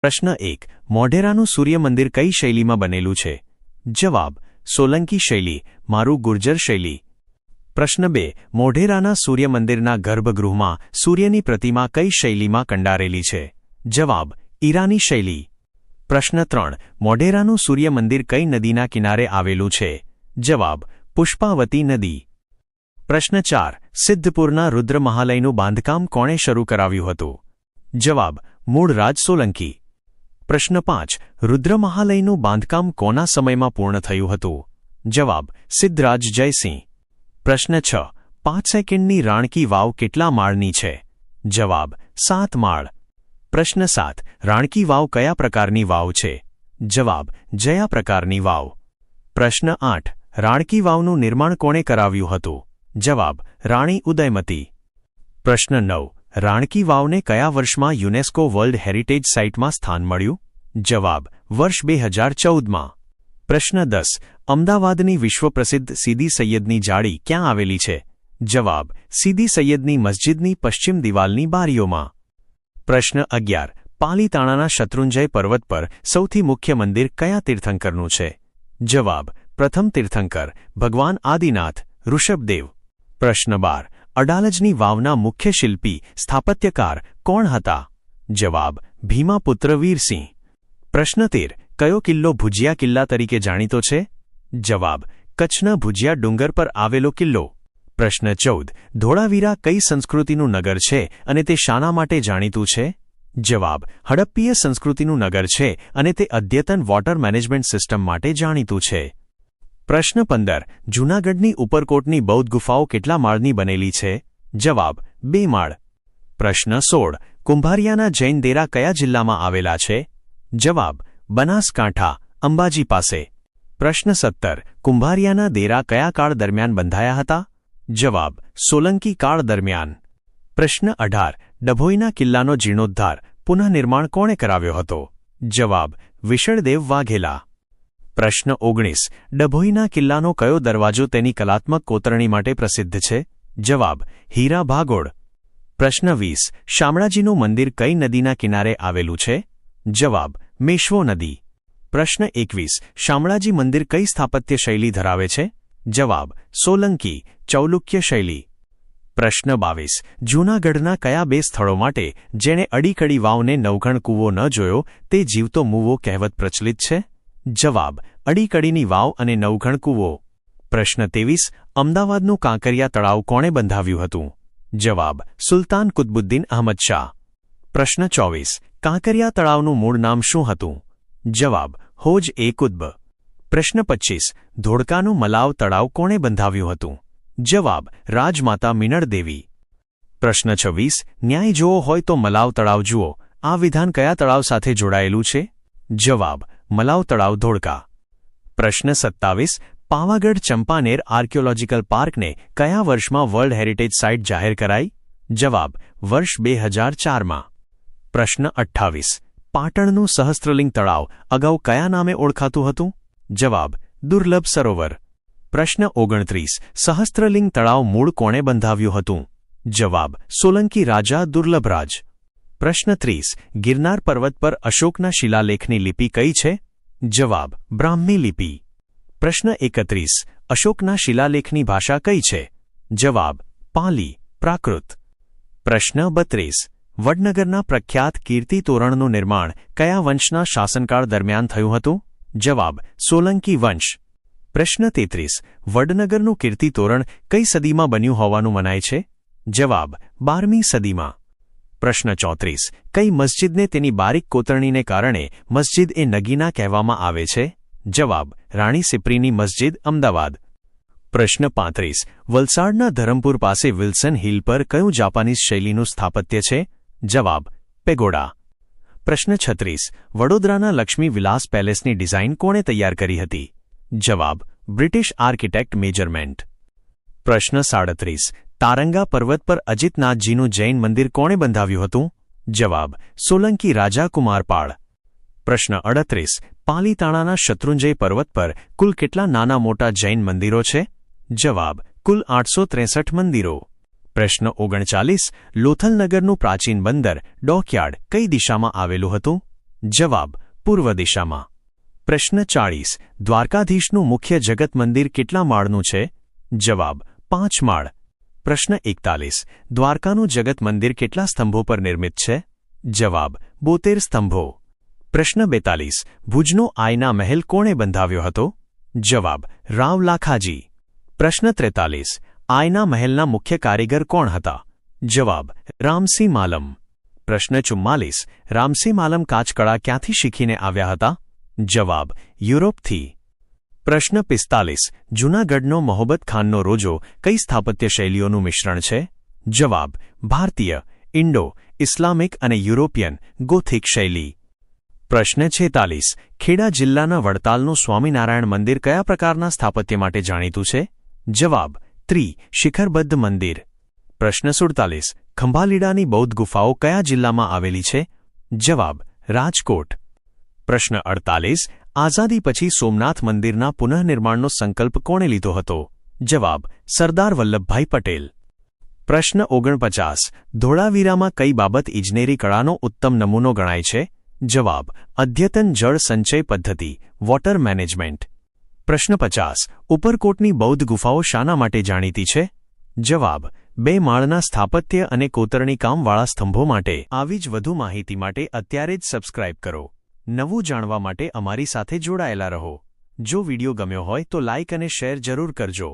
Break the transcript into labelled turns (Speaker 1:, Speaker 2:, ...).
Speaker 1: પ્રશ્ન 1. મોઢેરાનું સૂર્ય મંદિર કઈ શૈલીમાં બનેલું છે? જવાબ: સોલંકી શૈલી, મારું ગુર્જર શૈલી. પ્રશ્ન 2. મોઢેરાના સૂર્ય મંદિરના ગર્ભગૃહમાં સૂર્યની પ્રતિમા કઈ શૈલીમાં કંડારેલી છે? જવાબ: ઈરાની શૈલી. પ્રશ્ન 3. મોઢેરાનું સૂર્ય મંદિર કઈ નદીના કિનારે આવેલું છે? જવાબ: પુષ્પાવતી નદી. પ્રશ્ન 4. સિદ્ધપુરના રુદ્ર મહાલયનું બાંધકામ કોણે શરૂ કરાવ્યું હતું? જવાબ: મૂળરાજ સોલંકી. પ્રશ્ન 5. રુદ્ર મહાલયનું બાંધકામ કોના સમયમાં પૂર્ણ થયું હતું? જવાબ: સિદ્ધરાજ જયસિંહ. પ્રશ્ન 6. 5 સેકન્ડની રાણકી વાવ કેટલા માળની છે? જવાબ: 7 માળ. પ્રશ્ન 7. રાણકી વાવ કયા પ્રકારની વાવ છે? જવાબ: જયા પ્રકારની વાવ. પ્રશ્ન 8. રાણકી વાવનું નિર્માણ કોણે કરાવ્યું હતું? જવાબ: રાણી ઉદયમતી. પ્રશ્ન 9. રાણકી વાવને કયા વર્ષમાં યુનેસ્કો વર્લ્ડ હેરિટેજ સાઇટમાં સ્થાન મળ્યું? જવાબ: વર્ષ 2014માં. પ્રશ્ન 10. અમદાવાદની વિશ્વપ્રસિદ્ધ સીદી સૈયદની જાળી ક્યાં આવેલી છે? જવાબ: સીદી સૈયદની મસ્જિદની પશ્ચિમ દિવાલની બારીઓમાં. પ્રશ્ન 11. પાલીતાણાના શત્રુંજય પર્વત પર સૌથી મુખ્ય મંદિર કયા તીર્થંકરનું છે? જવાબ: પ્રથમ તીર્થંકર ભગવાન આદિનાથ ઋષભદેવ. પ્રશ્ન 12. અડાલજની વાવના મુખ્ય શિલ્પી સ્થાપત્યકાર કોણ હતા? જવાબ: ભીમાપુત્ર વીરસિંહ. પ્રશ્ન 13. કયો કિલ્લો ભુજિયા કિલ્લા તરીકે જાણીતો છે? જવાબ: કચ્છના ભુજિયા ડુંગર પર આવેલો કિલ્લો. પ્રશ્ન 14. ધોળાવીરા કઈ સંસ્કૃતિનું નગર છે અને તે શાના માટે જાણીતું છે? જવાબ: હડપ્પીય સંસ્કૃતિનું નગર છે અને તે અદ્યતન વોટર મેનેજમેન્ટ સિસ્ટમ માટે જાણીતું છે. પ્રશ્ન 15. જૂનાગઢની ઉપરકોટની બૌદ્ધ ગુફાઓ કેટલા માળની બનેલી છે? જવાબ: 2 માળ. પ્રશ્ન 16. કુંભારિયાના જૈન દેરા કયા જિલ્લામાં આવેલા છે? જવાબ: બનાસકાંઠા, અંબાજી પાસે. પ્રશ્ન 17. કુંભારિયાના દેરા કયા કાળ દરમિયાન બંધાયા હતા? જવાબ: સોલંકી કાળ દરમિયાન. પ્રશ્ન 18. ડભોઈના કિલ્લાનો જીર્ણોદ્ધાર પુનઃનિર્માણ કોણે કરાવ્યો હતો? જવાબ: વિશળદેવ વાઘેલા. પ્રશ્ન 19. ડભોઈના કિલ્લાનો કયો દરવાજો તેની કલાત્મક કોતરણી માટે પ્રસિદ્ધ છે? જવાબ: હીરા ભાગોળ. પ્રશ્ન 20. શામળાજીનું મંદિર કઈ નદીના કિનારે આવેલું છે? જવાબ: મેશ્વો નદી. પ્રશ્ન 21. શામળાજી મંદિર કઈ સ્થાપત્ય શૈલી ધરાવે છે? જવાબ: સોલંકી ચૌલુક્ય શૈલી. પ્રશ્ન 22. જૂનાગઢના કયા 2 સ્થળો માટે જેણે અડીકડી વાવને નવઘણ કૂવો ન જોયો તે જીવતો મૂવો કહેવત પ્રચલિત છે? જવાબ: અડીકડીની વાવ અને નવઘણ કૂવો. પ્રશ્ન 23. અમદાવાદનું કાંકરિયા તળાવ કોણે બંધાવ્યું હતું? જવાબ: સુલતાન કુતબુદ્દીન અહમદ શાહ. પ્રશ્ન 24. કાંકરિયા તળાવનું મૂળ નામ શું હતું? જવાબ: હોજ-એ-કુતબ. પ્રશ્ન 25. ધોળકાનું મલાવ તળાવ કોણે બંધાવ્યું હતું? જવાબ: રાજમાતા મિનળદેવી. પ્રશ્ન 26. ન્યાય જોવો હોય તો મલાવ તળાવ જુઓ. આ વિધાન કયા તળાવ સાથે જોડાયેલું છે? જવાબ: મલાવ તળાવ ધોળકા. પ્રશ્ન 27. પાવાગઢ ચંપાનેર આર્કિયોલોજીકલ પાર્કને કયા વર્ષમાં વર્લ્ડ હેરિટેજ સાઇટ જાહેર કરાઈ? જવાબ: વર્ષ 2004માં. પ્રશ્ન 28. પાટણનું સહસ્ત્રલિંગ તળાવ અગાઉ કયા નામે ઓળખાતું હતું? જવાબ: દુર્લભ સરોવર. પ્રશ્ન 29. સહસ્ત્રલિંગ તળાવ મૂળ કોણે બંધાવ્યું હતું? જવાબ: સોલંકી રાજા દુર્લભરાજ. પ્રશ્ન 30. ગિરનાર પર્વત પર અશોકના શિલાલેખની લિપિ કઈ છે? જવાબ: બ્રાહ્મી લિપિ. પ્રશ્ન 31. અશોકના શિલાલેખની ભાષા કઈ છે? જવાબ: પાલી પ્રાકૃત. પ્રશ્ન 32. વડનગરના પ્રખ્યાત કીર્તિ તોરણનું નિર્માણ કયા વંશના શાસનકાળ દરમિયાન થયું હતું? જવાબ: સોલંકી વંશ. પ્રશ્ન 33. વડનગરનું કીર્તિ તોરણ કઈ સદીમાં બન્યું હોવાનું મનાય છે? જવાબ: 12મી સદીમાં. પ્રશ્ન 34. કઈ મસ્જિદને તેની બારીક કોતરણીને કારણે મસ્જિદ-એ-નગીના કહેવામાં આવે છે? જવાબ: રાણી સિપ્રીની મસ્જિદ, અમદાવાદ. પ્રશ્ન 35. વલસાડના ધરમપુર પાસે વિલ્સન હિલ પર કયું જાપાનીઝ શૈલીનું સ્થાપત્ય છે? જવાબ: પેગોડા. પ્રશ્ન 36. વડોદરાના લક્ષ્મી વિલાસ પેલેસની ડિઝાઇન કોણે તૈયાર કરી હતી? જવાબ: બ્રિટિશ આર્કિટેક્ટ મેજરમેન્ટ. પ્રશ્ન 37. તારંગા પર્વત પર અજિતનાથજીનું જૈન મંદિર કોણે બંધાવ્યું હતું? જવાબ: સોલંકી રાજા કુમારપાળ. પ્રશ્ન 38. પાલીતાણાના શત્રુંજય પર્વત પર કુલ કેટલા નાના મોટા જૈન મંદિરો છે? જવાબ: કુલ 863 મંદિરો. પ્રશ્ન 39. લોથલનગરનું પ્રાચીન બંદર ડોકયાર્ડ કઈ દિશામાં આવેલું હતું? જવાબ પૂર્વ દિશામાં. પ્રશ્ન 40. દ્વારકાધીશનું મુખ્ય જગત મંદિર કેટલા માળનું છે? જવાબ 5 માળ. પ્રશ્ન 41. દ્વારકાનું જગત મંદિર કેટલા સ્તંભો પર નિર્મિત છે? જવાબ 72 સ્તંભો. પ્રશ્ન 42. ભુજનો આયના મહેલ કોણે બંધાવ્યો હતો? જવાબ રાવ લાખાજી. પ્રશ્ન 43. આયના મહેલના મુખ્ય કારીગર કોણ હતા? જવાબ રામસિંહ માલમ. પ્રશ્ન 44. રામસિંહ માલમ કાચકળા ક્યાંથી શીખીને આવ્યા હતા? જવાબ યુરોપથી. પ્રશ્ન 45. જૂનાગઢનો મોહબ્બત ખાનનો રોજો કઈ સ્થાપત્ય શૈલીઓનું મિશ્રણ છે? જવાબ ભારતીય, ઇન્ડો, ઇસ્લામિક અને યુરોપિયન ગોથિક શૈલી. પ્રશ્ન 46. ખેડા જિલ્લાના વડતાલનું સ્વામિનારાયણ મંદિર કયા પ્રકારના સ્થાપત્ય માટે જાણીતું છે? જવાબ શિખરબદ્ધ મંદિર. પ્રશ્ન 47. ખંભાલીડાની બૌદ્ધ ગુફાઓ કયા જિલ્લામાં આવેલી છે? જવાબ રાજકોટ. પ્રશ્ન 48. આઝાદી પછી સોમનાથ મંદિરના પુનઃનિર્માણનો સંકલ્પ કોણે લીધો હતો? જવાબ સરદાર વલ્લભભાઈ પટેલ. પ્રશ્ન 49. ધોળાવીરામાં કઈ બાબત ઇજનેરી કળાનો ઉત્તમ નમૂનો ગણાય છે? જવાબ અદ્યતન જળ સંચય પદ્ધતિ વોટર મેનેજમેન્ટ. પ્રશ્ન 50. ઉપરકોટની બૌદ્ધ ગુફાઓ શાના માટે જાણીતી છે? જવાબ 2 માળના સ્થાપત્ય અને કોતરણી કામવાળા સ્તંભો માટે. આવી જ વધુ માહિતી માટે અત્યારે જ સબસ્ક્રાઇબ કરો. નવું જાણવા માટે અમારી સાથે જોડાયેલા રહો. જો વિડિયો ગમ્યો હોય તો લાઇક અને શેર જરૂર કરજો.